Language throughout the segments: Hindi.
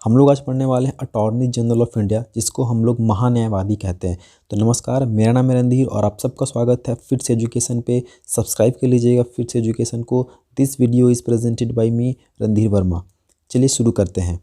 हम लोग आज पढ़ने वाले हैं अटॉर्नी जनरल ऑफ इंडिया, जिसको हम लोग महान्यायवादी कहते हैं। तो नमस्कार, मेरा नाम है रणधीर और आप सबका स्वागत है फिट्स एजुकेशन पे। सब्सक्राइब कर लीजिएगा फिट्स एजुकेशन को। This video is presented by me Randhir Verma. चलिए शुरू करते हैं।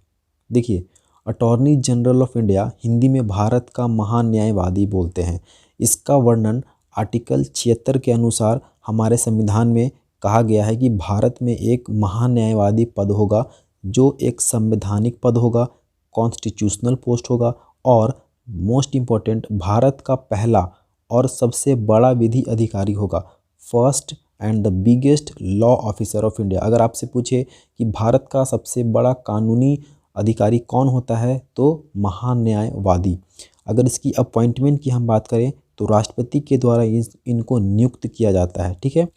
देखिए, attorney general of India Hindi में भारत का महान्यायवादी बोलते हैं। इसका वर्णन आर्टिकल 76 के अनुसार हमारे संविधान में कहा गया है कि भारत में एक महान्यायवादी पद होगा, जो एक संवैधानिक पद होगा, कॉन्स्टिट्यूशनल पोस्ट होगा और मोस्ट इम्पॉर्टेंट भारत का पहला और सबसे बड़ा विधि अधिकारी होगा, first and the biggest law officer of India. अगर आपसे पूछे कि भारत का सबसे बड़ा कानूनी अधिकारी कौन होता है, तो महान्यायवादी। अगर इसकी अपॉइंटमेंट की हम बात करें तो राष्ट्रपति के द्वारा इनको नियुक्त किया जाता है। ठीक है।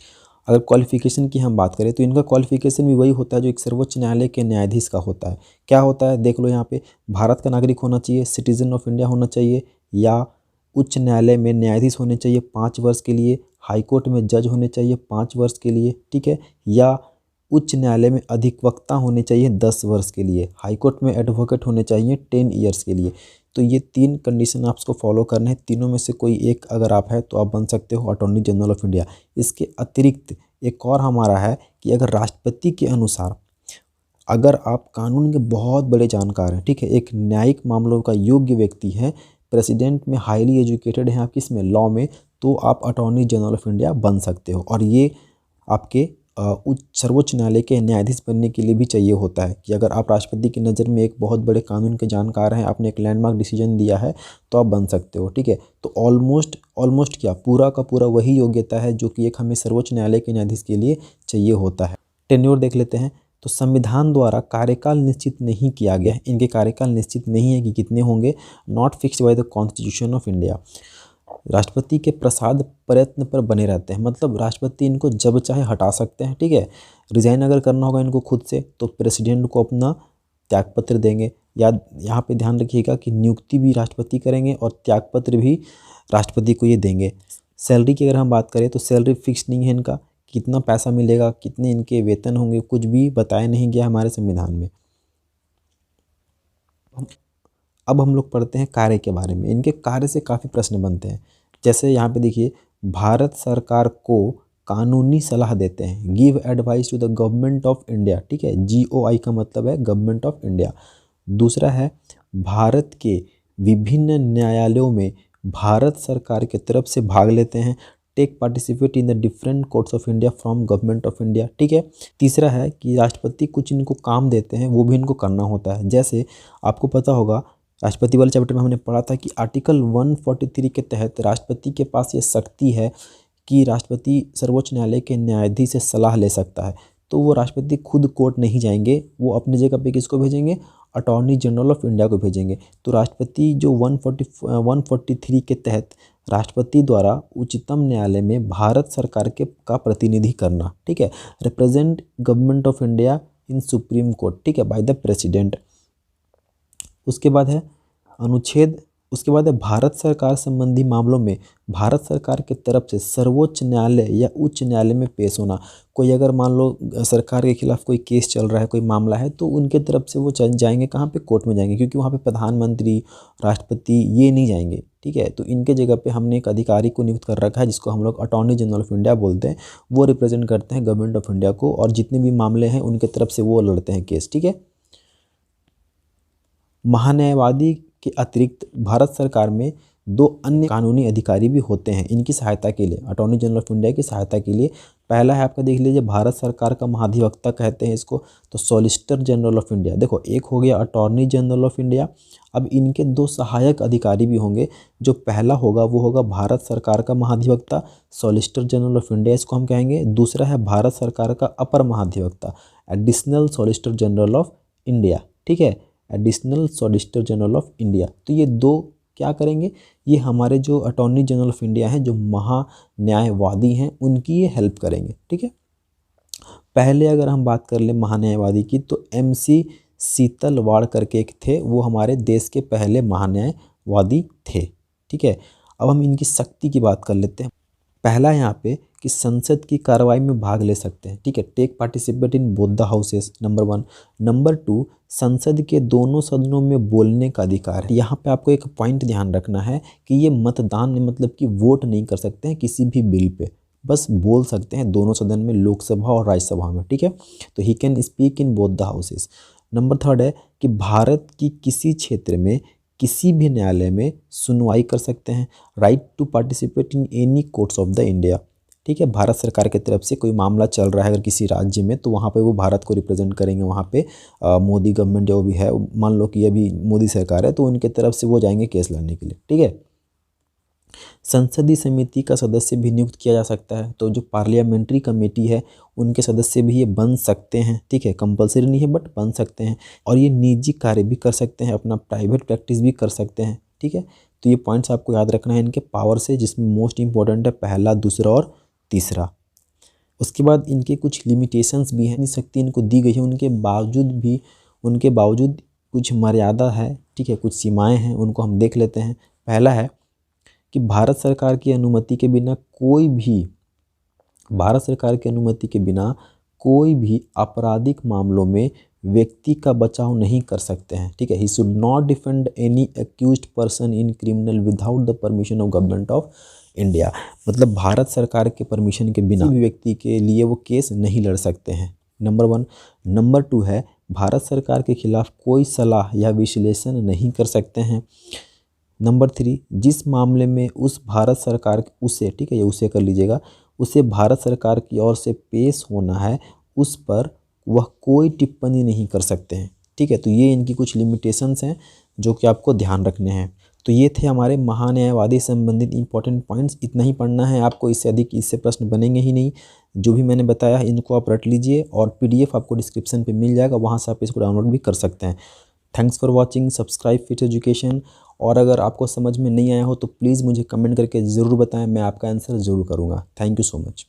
अगर क्वालिफिकेशन की हम बात करें तो इनका क्वालिफिकेशन भी वही होता है जो एक सर्वोच्च न्यायालय के न्यायाधीश का होता है। क्या होता है देख लो यहाँ पे, भारत का नागरिक होना चाहिए, सिटीजन ऑफ इंडिया होना चाहिए, या उच्च न्यायालय में न्यायाधीश होने चाहिए 5 वर्ष के लिए, हाईकोर्ट में जज होने चाहिए 5 वर्ष के लिए, ठीक है, या उच्च न्यायालय में अधिवक्ता होने चाहिए 10 वर्ष के लिए, हाईकोर्ट में एडवोकेट होने चाहिए 10 ईयर्स के लिए। तो ये 3 कंडीशन आपको फॉलो करने हैं। तीनों में से कोई एक अगर आप है तो आप बन सकते हो अटॉर्नी जनरल ऑफ इंडिया। इसके अतिरिक्त एक और हमारा है कि अगर राष्ट्रपति के अनुसार अगर आप कानून के बहुत बड़े जानकार हैं, ठीक है, एक न्यायिक मामलों का योग्य व्यक्ति है, प्रेसिडेंट में हाईली एजुकेटेड हैं आप किसमें, लॉ में, तो आप अटॉर्नी जनरल ऑफ इंडिया बन सकते हो। और ये आपके सर्वोच्च न्यायालय के न्यायाधीश बनने के लिए भी चाहिए होता है कि अगर आप राष्ट्रपति की नज़र में एक बहुत बड़े कानून के जानकार हैं, आपने एक लैंडमार्क डिसीजन दिया है, तो आप बन सकते हो। ठीक है। तो ऑलमोस्ट क्या पूरा का पूरा वही योग्यता है जो कि एक हमें सर्वोच्च न्यायालय के न्यायाधीश के लिए चाहिए होता है। टेन्योर देख लेते हैं। तो संविधान द्वारा कार्यकाल निश्चित नहीं किया गया है, इनके कार्यकाल निश्चित नहीं है कि कितने होंगे, not fixed by the constitution of India. राष्ट्रपति के प्रसाद प्रयत्न पर बने रहते हैं, मतलब राष्ट्रपति इनको जब चाहे हटा सकते हैं। ठीक है। रिजाइन अगर करना होगा इनको खुद से तो प्रेसिडेंट को अपना त्यागपत्र देंगे। याद यहाँ पे ध्यान रखिएगा कि नियुक्ति भी राष्ट्रपति करेंगे और त्यागपत्र भी राष्ट्रपति को ये देंगे। सैलरी की अगर हम बात करें तो सैलरी फिक्स नहीं है इनका, कितना पैसा मिलेगा, कितने इनके वेतन होंगे, कुछ भी बताया नहीं गया हमारे संविधान में। अब हम लोग पढ़ते हैं कार्य के बारे में। इनके कार्य से काफ़ी प्रश्न बनते हैं। जैसे यहाँ पे देखिए, भारत सरकार को कानूनी सलाह देते हैं, give advice to the government of India. ठीक है, GOI का मतलब है गवर्नमेंट ऑफ इंडिया। दूसरा है, भारत के विभिन्न न्यायालयों में भारत सरकार की तरफ से भाग लेते हैं, take participate in the different courts of India from government of India. ठीक है। तीसरा है कि राष्ट्रपति कुछ इनको काम देते हैं, वो भी इनको करना होता है। जैसे आपको पता होगा, राष्ट्रपति वाले चैप्टर में हमने पढ़ा था कि आर्टिकल 143 के तहत राष्ट्रपति के पास ये शक्ति है कि राष्ट्रपति सर्वोच्च न्यायालय के न्यायाधीश से सलाह ले सकता है। तो वो राष्ट्रपति खुद कोर्ट नहीं जाएंगे, वो अपनी जगह पे किसको भेजेंगे, अटॉर्नी जनरल ऑफ इंडिया को भेजेंगे। तो राष्ट्रपति जो 143 के तहत राष्ट्रपति द्वारा उच्चतम न्यायालय में भारत सरकार के का प्रतिनिधि करना, ठीक है, represent government of India in supreme court, ठीक है, बाय द प्रेसिडेंट। उसके बाद है उसके बाद है भारत सरकार संबंधी मामलों में भारत सरकार की तरफ से सर्वोच्च न्यायालय या उच्च न्यायालय में पेश होना। कोई अगर मान लो सरकार के खिलाफ कोई केस चल रहा है, कोई मामला है, तो उनके तरफ से वो जाएंगे कहाँ पे, कोर्ट में जाएंगे, क्योंकि वहाँ पे प्रधानमंत्री, राष्ट्रपति ये नहीं जाएंगे। ठीक है। तो इनके जगह पे हमने एक अधिकारी को नियुक्त कर रखा है जिसको हम लोग अटॉर्नी जनरल ऑफ इंडिया बोलते हैं। वो रिप्रेजेंट करते हैं गवर्नमेंट ऑफ इंडिया को और जितने भी मामले हैं उनके तरफ से वो लड़ते हैं केस। ठीक है। महान्यायवादी के अतिरिक्त भारत सरकार में 2 अन्य कानूनी अधिकारी भी होते हैं इनकी सहायता के लिए, अटॉर्नी जनरल ऑफ इंडिया की सहायता के लिए। पहला है आपका, देख लीजिए, भारत सरकार का महाधिवक्ता कहते हैं इसको, तो सॉलिसिटर जनरल ऑफ इंडिया। देखो, एक हो गया अटॉर्नी जनरल ऑफ इंडिया। अब इनके 2 सहायक अधिकारी भी होंगे। जो पहला होगा वो होगा भारत सरकार का महाधिवक्ता, सॉलिसिटर जनरल ऑफ इंडिया इसको हम कहेंगे। दूसरा है भारत सरकार का अपर महाधिवक्ता, additional solicitor general of India. ठीक है, additional solicitor general of India. तो ये 2 क्या करेंगे, ये हमारे जो अटॉर्नी जनरल ऑफ इंडिया हैं, जो महान्यायवादी हैं, उनकी ये हेल्प करेंगे। ठीक है। पहले अगर हम बात कर लें महान्यायवादी की, तो MC सीतलवाड़ करके एक थे, वो हमारे देश के पहले महान्यायवादी थे। ठीक है। अब हम इनकी शक्ति की बात कर लेते हैं। पहला यहाँ पे कि संसद की कार्रवाई में भाग ले सकते हैं, ठीक है, take participate in both the houses, number 1। Number 2, संसद के दोनों सदनों में बोलने का अधिकार है। यहाँ पे आपको एक पॉइंट ध्यान रखना है कि ये मतदान मतलब कि वोट नहीं कर सकते हैं किसी भी बिल पे, बस बोल सकते हैं दोनों सदन में, लोकसभा और राज्यसभा में, ठीक है। तो he can speak in both the houses. Number 3 है कि भारत की किसी क्षेत्र में किसी भी न्यायालय में सुनवाई कर सकते हैं, right to participate in any courts of the India, ठीक है। भारत सरकार की तरफ से कोई मामला चल रहा है अगर किसी राज्य में, तो वहाँ पे वो भारत को रिप्रेजेंट करेंगे, वहाँ पे मोदी गवर्नमेंट जो भी है, मान लो कि अभी मोदी सरकार है, तो उनके तरफ से वो जाएंगे केस लड़ने के लिए, ठीक है। संसदीय समिति का सदस्य भी नियुक्त किया जा सकता है, तो जो पार्लियामेंट्री कमेटी है उनके सदस्य भी ये बन सकते हैं, ठीक है, कंपलसरी नहीं है बट बन सकते हैं। और ये निजी कार्य भी कर सकते हैं, अपना प्राइवेट प्रैक्टिस भी कर सकते हैं, ठीक है। तो ये पॉइंट्स आपको याद रखना है इनके पावर से, जिसमें मोस्ट इंपॉर्टेंट है पहला, दूसरा और तीसरा। उसके बाद इनके कुछ लिमिटेशंस भी हैं, शक्ति इनको दी गई है, उनके बावजूद कुछ मर्यादा है, ठीक है, कुछ सीमाएं हैं, उनको हम देख लेते हैं। पहला है कि भारत सरकार की अनुमति के बिना कोई भी आपराधिक मामलों में व्यक्ति का बचाव नहीं कर सकते हैं, ठीक है। He should not defend any accused person in criminal without the permission of government of India. मतलब भारत सरकार के परमिशन के बिना भी व्यक्ति के लिए वो केस नहीं लड़ सकते हैं, नंबर 1। नंबर 2 है भारत सरकार के खिलाफ कोई सलाह या विश्लेषण नहीं कर सकते हैं। नंबर 3, जिस मामले में भारत सरकार उसे, ठीक है, ये उसे कर लीजिएगा, उसे भारत सरकार की ओर से पेश होना है, उस पर वह कोई टिप्पणी नहीं कर सकते हैं, ठीक है। तो ये इनकी कुछ लिमिटेशंस हैं जो कि आपको ध्यान रखने हैं। तो ये थे हमारे महान्यायवादी संबंधित इंपॉर्टेंट पॉइंट्स। इतना ही पढ़ना है आपको, इससे अधिक इससे प्रश्न बनेंगे ही नहीं। जो भी मैंने बताया है इनको आप रट लीजिए, और PDF आपको डिस्क्रिप्शन पे मिल जाएगा, वहाँ से आप इसको डाउनलोड भी कर सकते हैं। Thanks for watching, subscribe fits education. और अगर आपको समझ में नहीं आया हो तो प्लीज़ मुझे कमेंट करके ज़रूर बताएं, मैं आपका आंसर ज़रूर करूँगा। Thank you so much.